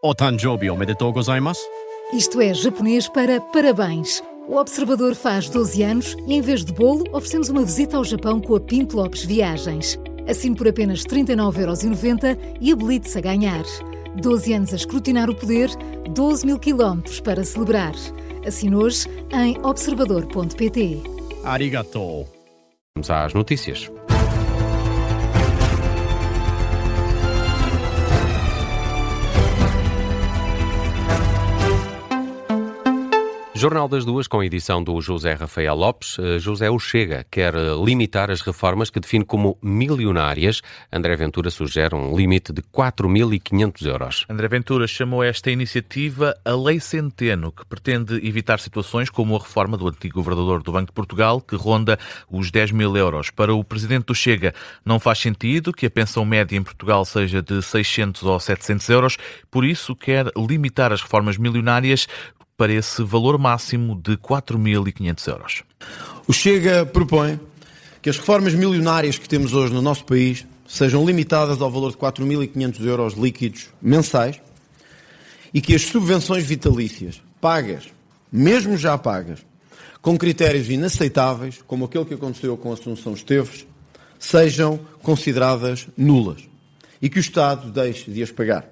O Tanjobi omedetou gozaimasu. Isto é japonês para parabéns. O Observador faz 12 anos e, em vez de bolo, oferecemos uma visita ao Japão com a Pinto Lopes Viagens. Assine por apenas 39,90€ e habilite-se a ganhar. 12 anos a escrutinar o poder, 12 mil quilómetros para celebrar. Assine hoje em observador.pt. Arigatou. Vamos às notícias. Jornal das Duas, com a edição do José Rafael Lopes. José, o Chega quer limitar as reformas que define como milionárias. André Ventura sugere um limite de 4.500€. André Ventura chamou esta iniciativa a Lei Centeno, que pretende evitar situações como a reforma do antigo governador do Banco de Portugal, que ronda os 10.000€. Para o presidente do Chega, não faz sentido que a pensão média em Portugal seja de 600 ou 700€, por isso quer limitar as reformas milionárias para esse valor máximo de 4.500€. O Chega propõe que as reformas milionárias que temos hoje no nosso país sejam limitadas ao valor de 4.500€ líquidos mensais e que as subvenções vitalícias pagas, mesmo já pagas, com critérios inaceitáveis, como aquele que aconteceu com a Assunção Esteves, sejam consideradas nulas e que o Estado deixe de as pagar.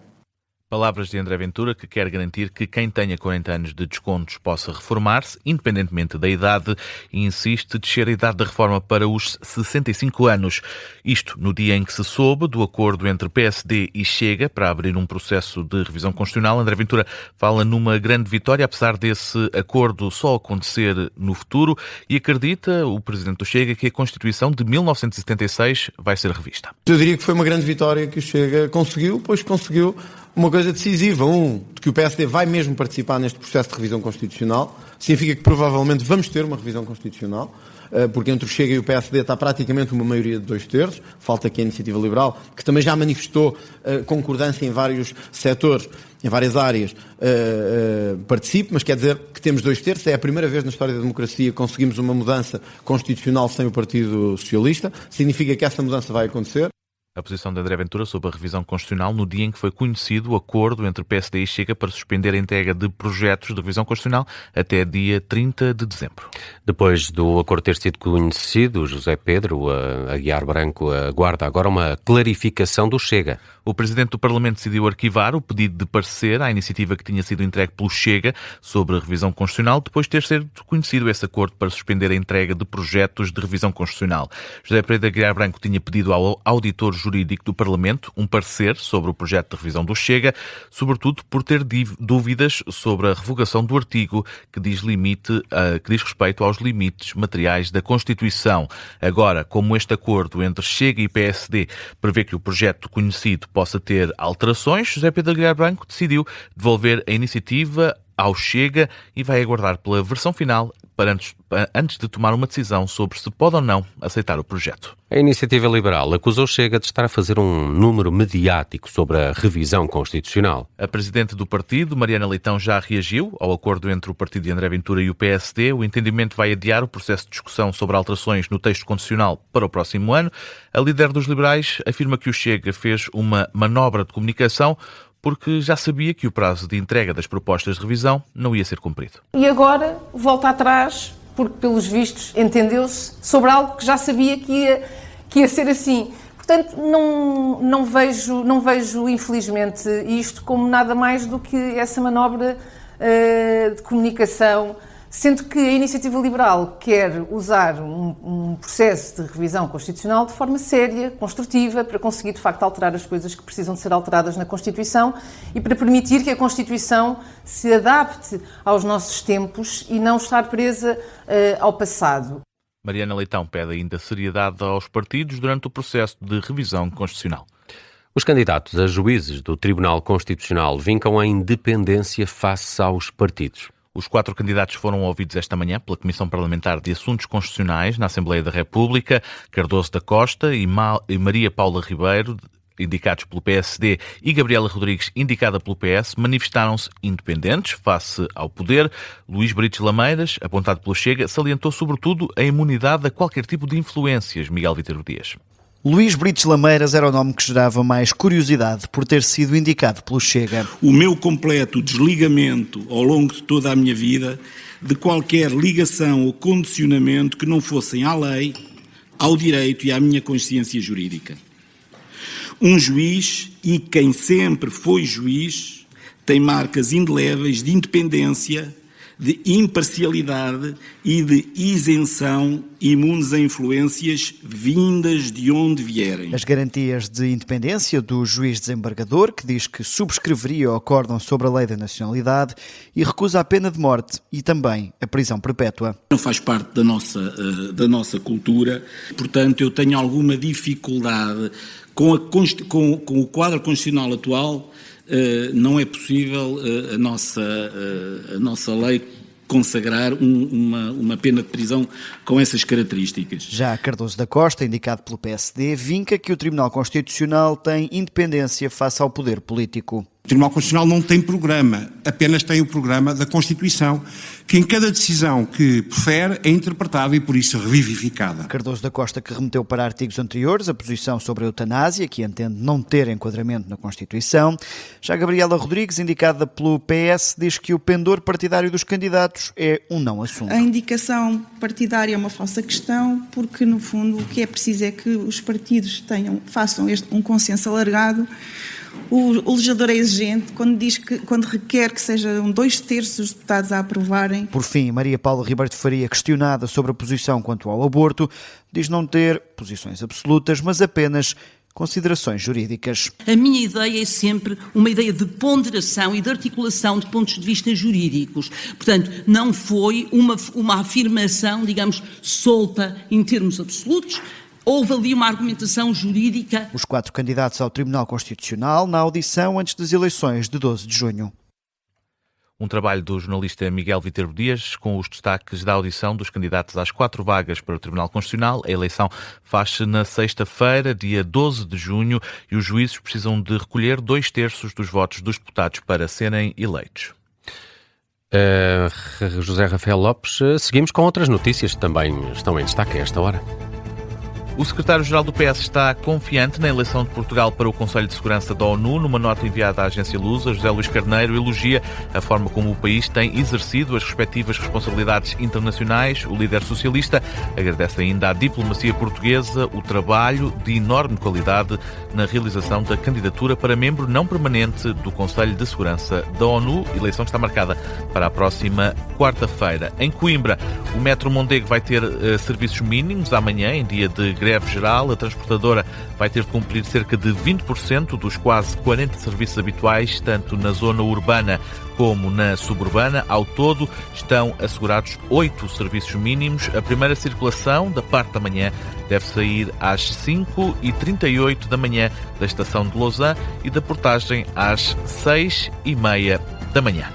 Palavras de André Ventura, que quer garantir que quem tenha 40 anos de descontos possa reformar-se, independentemente da idade, e insiste descer a idade da reforma para os 65 anos. Isto no dia em que se soube do acordo entre PSD e Chega para abrir um processo de revisão constitucional. André Ventura fala numa grande vitória, apesar desse acordo só acontecer no futuro, e acredita, o presidente do Chega, que a Constituição de 1976 vai ser revista. Eu diria que foi uma grande vitória que o Chega conseguiu, pois conseguiu uma coisa decisiva, de que o PSD vai mesmo participar neste processo de revisão constitucional. Significa que provavelmente vamos ter uma revisão constitucional, porque entre o Chega e o PSD está praticamente uma maioria de 2/3, falta aqui a Iniciativa Liberal, que também já manifestou concordância em vários setores, em várias áreas, participe, mas quer dizer que temos 2/3, é a primeira vez na história da democracia que conseguimos uma mudança constitucional sem o Partido Socialista, significa que essa mudança vai acontecer. A posição de André Ventura sobre a revisão constitucional no dia em que foi conhecido o acordo entre PSD e Chega para suspender a entrega de projetos de revisão constitucional até dia 30 de dezembro. Depois do acordo ter sido conhecido, José Pedro Aguiar Branco aguarda agora uma clarificação do Chega. O Presidente do Parlamento decidiu arquivar o pedido de parecer à iniciativa que tinha sido entregue pelo Chega sobre a revisão constitucional, depois de ter sido conhecido esse acordo para suspender a entrega de projetos de revisão constitucional. José Pedro Aguiar Branco tinha pedido ao auditor jurídico do Parlamento um parecer sobre o projeto de revisão do Chega, sobretudo por ter dúvidas sobre a revogação do artigo que diz respeito aos limites materiais da Constituição. Agora, como este acordo entre Chega e PSD prevê que o projeto conhecido possa ter alterações, José Pedro Aguiar Branco decidiu devolver a iniciativa ao Chega e vai aguardar pela versão final antes de tomar uma decisão sobre se pode ou não aceitar o projeto. A Iniciativa Liberal acusou Chega de estar a fazer um número mediático sobre a revisão constitucional. A presidente do partido, Mariana Leitão, já reagiu ao acordo entre o partido de André Ventura e o PSD. O entendimento vai adiar o processo de discussão sobre alterações no texto constitucional para o próximo ano. A líder dos liberais afirma que o Chega fez uma manobra de comunicação porque já sabia que o prazo de entrega das propostas de revisão não ia ser cumprido. E agora volta atrás, porque pelos vistos entendeu-se sobre algo que já sabia que ia ser assim. Portanto, não vejo infelizmente isto como nada mais do que essa manobra de comunicação, sendo que a Iniciativa Liberal quer usar um processo de revisão constitucional de forma séria, construtiva, para conseguir, de facto, alterar as coisas que precisam de ser alteradas na Constituição e para permitir que a Constituição se adapte aos nossos tempos e não estar presa ao passado. Mariana Leitão pede ainda seriedade aos partidos durante o processo de revisão constitucional. Os candidatos a juízes do Tribunal Constitucional vincam a independência face aos partidos. Os 4 candidatos foram ouvidos esta manhã pela Comissão Parlamentar de Assuntos Constitucionais na Assembleia da República. Cardoso da Costa e Maria Paula Ribeiro, indicados pelo PSD, e Gabriela Rodrigues, indicada pelo PS, manifestaram-se independentes face ao poder. Luís Brites Lameiras, apontado pelo Chega, salientou sobretudo a imunidade a qualquer tipo de influências. Miguel Vítor Dias. Luís Brites Lameiras era o nome que gerava mais curiosidade por ter sido indicado pelo Chega. O meu completo desligamento ao longo de toda a minha vida de qualquer ligação ou condicionamento que não fossem à lei, ao direito e à minha consciência jurídica. Um juiz, e quem sempre foi juiz, tem marcas indeléveis de independência, de imparcialidade e de isenção imunes a influências vindas de onde vierem. As garantias de independência do juiz desembargador, que diz que subscreveria o acórdão sobre a lei da nacionalidade e recusa a pena de morte e também a prisão perpétua. Não faz parte da nossa cultura, portanto eu tenho alguma dificuldade com o quadro constitucional atual. Não é possível a nossa lei consagrar uma pena de prisão com essas características. Já Cardoso da Costa, indicado pelo PSD, vinca que o Tribunal Constitucional tem independência face ao poder político. O Tribunal Constitucional não tem programa, apenas tem o programa da Constituição, que em cada decisão que profere é interpretada e por isso revivificada. Cardoso da Costa, que remeteu para artigos anteriores a posição sobre a eutanásia, que entende não ter enquadramento na Constituição. Já Gabriela Rodrigues, indicada pelo PS, diz que o pendor partidário dos candidatos é um não assunto. A indicação partidária é uma falsa questão, porque no fundo o que é preciso é que os partidos façam um consenso alargado. O legislador é exigente quando requer que sejam 2/3 dos deputados a aprovarem. Por fim, Maria Paula Ribeiro de Faria, questionada sobre a posição quanto ao aborto, diz não ter posições absolutas, mas apenas considerações jurídicas. A minha ideia é sempre uma ideia de ponderação e de articulação de pontos de vista jurídicos. Portanto, não foi uma afirmação, digamos, solta em termos absolutos. Houve ali uma argumentação jurídica. Os 4 candidatos ao Tribunal Constitucional na audição antes das eleições de 12 de junho. Um trabalho do jornalista Miguel Viterbo Dias com os destaques da audição dos candidatos às 4 vagas para o Tribunal Constitucional. A eleição faz-se na sexta-feira, dia 12 de junho, e os juízes precisam de recolher 2/3 dos votos dos deputados para serem eleitos. José Rafael Lopes, seguimos com outras notícias que também estão em destaque a esta hora. O secretário-geral do PS está confiante na eleição de Portugal para o Conselho de Segurança da ONU. Numa nota enviada à agência Lusa, José Luís Carneiro elogia a forma como o país tem exercido as respectivas responsabilidades internacionais. O líder socialista agradece ainda à diplomacia portuguesa o trabalho de enorme qualidade na realização da candidatura para membro não permanente do Conselho de Segurança da ONU, eleição que está marcada para a próxima quarta-feira. Em Coimbra, o Metro Mondego vai ter serviços mínimos amanhã, em dia de greve geral. A transportadora vai ter de cumprir cerca de 20% dos quase 40 serviços habituais, tanto na zona urbana como na suburbana. Ao todo, estão assegurados 8 serviços mínimos. A primeira circulação, da parte da manhã, deve sair às 5h38 da manhã da estação de Lausanne e da portagem às 6h30 da manhã.